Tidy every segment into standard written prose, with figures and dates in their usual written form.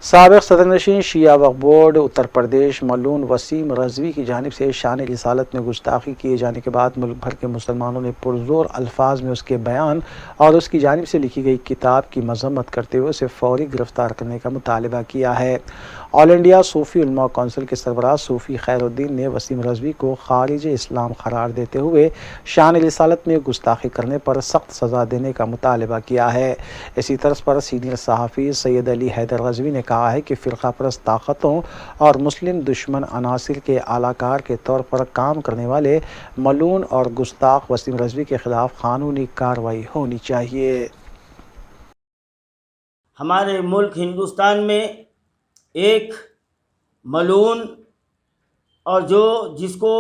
سابق صدرنشین شیعہ وقف بورڈ اتر پردیش ملون وسیم رضوی کی جانب سے شان رسالت میں گستاخی کیے جانے کے بعد ملک بھر کے مسلمانوں نے پرزور الفاظ میں اس کے بیان اور اس کی جانب سے لکھی گئی کتاب کی مذمت کرتے ہوئے اسے فوری گرفتار کرنے کا مطالبہ کیا ہے۔ آل انڈیا صوفی علماء کونسل کے سربراہ صوفی خیر الدین نے وسیم رضوی کو خارج اسلام قرار دیتے ہوئے شان رسالت میں گستاخی کرنے پر سخت سزا دینے کا مطالبہ کیا ہے۔ اسی طرز پر سینئر صحافی سید علی حیدر رضوی نے کہا ہے کہ فرقہ پرست طاقتوں اور مسلم دشمن عناصر کے اعلی کار کے طور پر کام کرنے والے ملعون اور گستاخ وسیم رضوی کے خلاف قانونی کارروائی ہونی چاہیے۔ ہمارے ملک ہندوستان میں ایک ملعون اور جس کو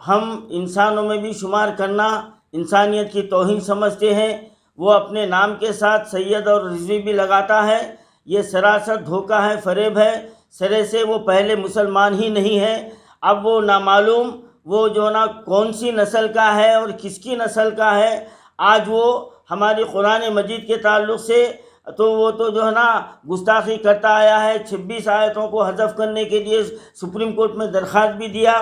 ہم انسانوں میں بھی شمار کرنا انسانیت کی توہین سمجھتے ہیں، وہ اپنے نام کے ساتھ سید اور رضوی بھی لگاتا ہے۔ یہ سراسر دھوکہ ہے، فریب ہے۔ سرے سے وہ پہلے مسلمان ہی نہیں ہے، اب وہ نامعلوم وہ کون سی نسل کا ہے اور کس کی نسل کا ہے۔ آج وہ ہماری قرآن مجید کے تعلق سے وہ گستاخی کرتا آیا ہے۔ 26 آیتوں کو حذف کرنے کے لیے سپریم کورٹ میں درخواست بھی دیا،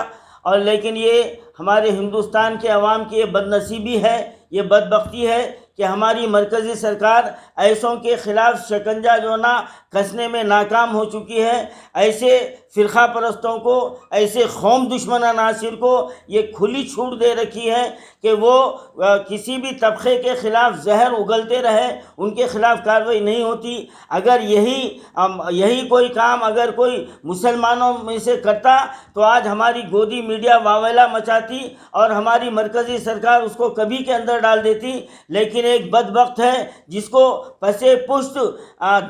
اور لیکن یہ ہمارے ہندوستان کے عوام کی یہ بدنصیبی ہے، یہ بدبختی ہے کہ ہماری مرکزی سرکار ایسوں کے خلاف شکنجہ کسنے میں ناکام ہو چکی ہے۔ ایسے فرقہ پرستوں کو، ایسے قوم دشمن عناصر کو یہ کھلی چھوٹ دے رکھی ہے کہ وہ کسی بھی طبقے کے خلاف زہر اگلتے رہے، ان کے خلاف کارروائی نہیں ہوتی۔ اگر یہی کوئی کام اگر کوئی مسلمانوں میں سے کرتا تو آج ہماری گودی میڈیا واویلا مچاتی اور ہماری مرکزی سرکار اس کو کبھی کے اندر ڈال دیتی۔ لیکن ایک بدبخت ہے جس کو پسے پشت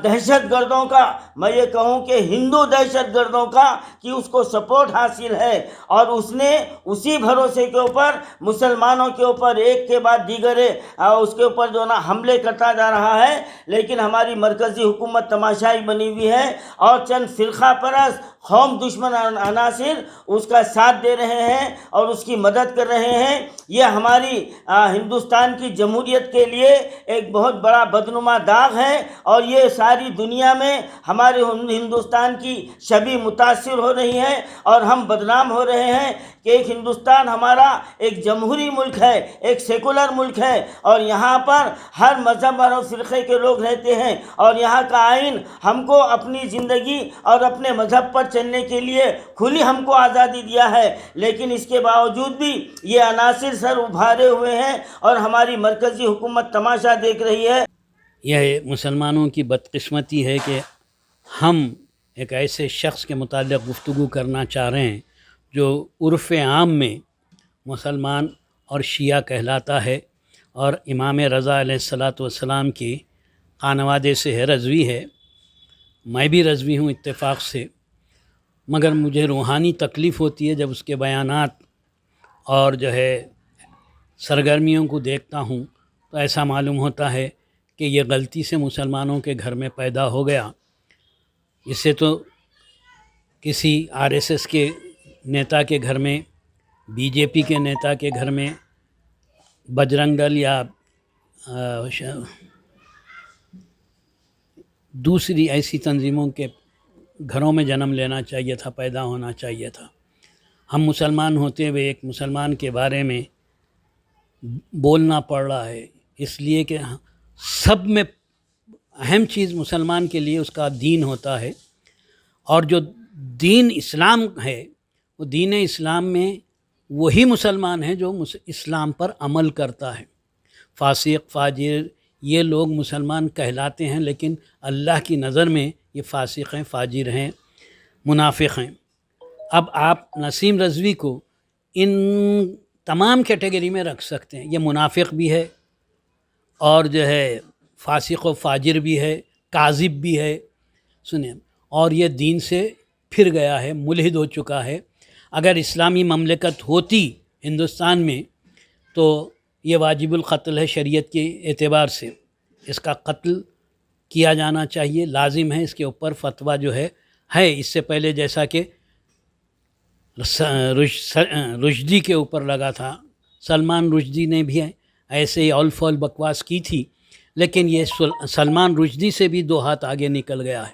دہشت گردوں کا، میں یہ کہوں کہ ہندو دہشت گردوں کا، کہ اس کو سپورٹ حاصل ہے، اور اس نے اسی بھروسے کے اوپر مسلمانوں کے اوپر ایک کے بعد دیگر اس کے اوپر حملے کرتا جا رہا ہے۔ لیکن ہماری مرکزی حکومت تماشائی بنی ہوئی ہے، اور چند فرقہ پرست قوم دشمن عناصر اس کا ساتھ دے رہے ہیں اور اس کی مدد کر رہے ہیں۔ یہ ہماری ہندوستان کی جمہوریت کے لیے ایک بہت بڑا بدنما داغ ہے، اور یہ ساری دنیا میں ہمارے ہندوستان کی شبیہ متاثر ہو رہی ہے، اور ہم بدنام ہو رہے ہیں کہ ایک ہندوستان ہمارا ایک جمہوری ملک ہے، ایک سیکولر ملک ہے، اور یہاں پر ہر مذہب اور فرقے کے لوگ رہتے ہیں، اور یہاں کا آئین ہم کو اپنی زندگی اور اپنے مذہب پر چلنے کے لیے کھلی ہم کو آزادی دیا ہے۔ لیکن اس کے باوجود بھی یہ عناصر سر ابھارے ہوئے ہیں، اور ہماری مرکزی حکومت تماشا دیکھ رہی ہے۔ یہ مسلمانوں کی بدقسمتی ہے کہ ہم ایک ایسے شخص کے متعلق گفتگو کرنا چاہ رہے ہیں جو عرف عام میں مسلمان اور شیعہ کہلاتا ہے، اور امام رضا علیہ السلام کی خانوادے سے ہے، رضوی ہے۔ میں بھی رضوی ہوں اتفاق سے، مگر مجھے روحانی تکلیف ہوتی ہے جب اس کے بیانات اور سرگرمیوں کو دیکھتا ہوں، تو ایسا معلوم ہوتا ہے کہ یہ غلطی سے مسلمانوں کے گھر میں پیدا ہو گیا۔ اس سے تو کسی RSS کے نیتا کے گھر میں، BJP کے نیتا کے گھر میں، بجرنگ دل یا دوسری ایسی تنظیموں کے گھروں میں جنم لینا چاہیے تھا، پیدا ہونا چاہیے تھا۔ ہم مسلمان ہوتے ہوئے ایک مسلمان کے بارے میں بولنا پڑ رہا ہے، اس لیے کہ سب میں اہم چیز مسلمان کے لیے اس کا دین ہوتا ہے، اور جو دین اسلام ہے، وہ دین اسلام میں وہی مسلمان ہے جو اسلام پر عمل کرتا ہے۔ فاسق، فاجر، یہ لوگ مسلمان کہلاتے ہیں، لیکن اللہ کی نظر میں یہ فاسق ہیں، فاجر ہیں، منافق ہیں۔ اب آپ نسیم رضوی کو ان تمام کیٹیگری میں رکھ سکتے ہیں۔ یہ منافق بھی ہے، اور فاسق و فاجر بھی ہے، کاذب بھی ہے، سنیں، اور یہ دین سے پھر گیا ہے، ملحد ہو چکا ہے۔ اگر اسلامی مملکت ہوتی ہندوستان میں تو یہ واجب القتل ہے شریعت کے اعتبار سے، اس کا قتل کیا جانا چاہیے، لازم ہے۔ اس کے اوپر فتویٰ ہے اس سے پہلے جیسا کہ رشدی کے اوپر لگا تھا، سلمان رشدی نے بھی ایسے ہی اول فول بکواس کی تھی، لیکن یہ سلمان رشدی سے بھی 2 ہاتھ آگے نکل گیا ہے۔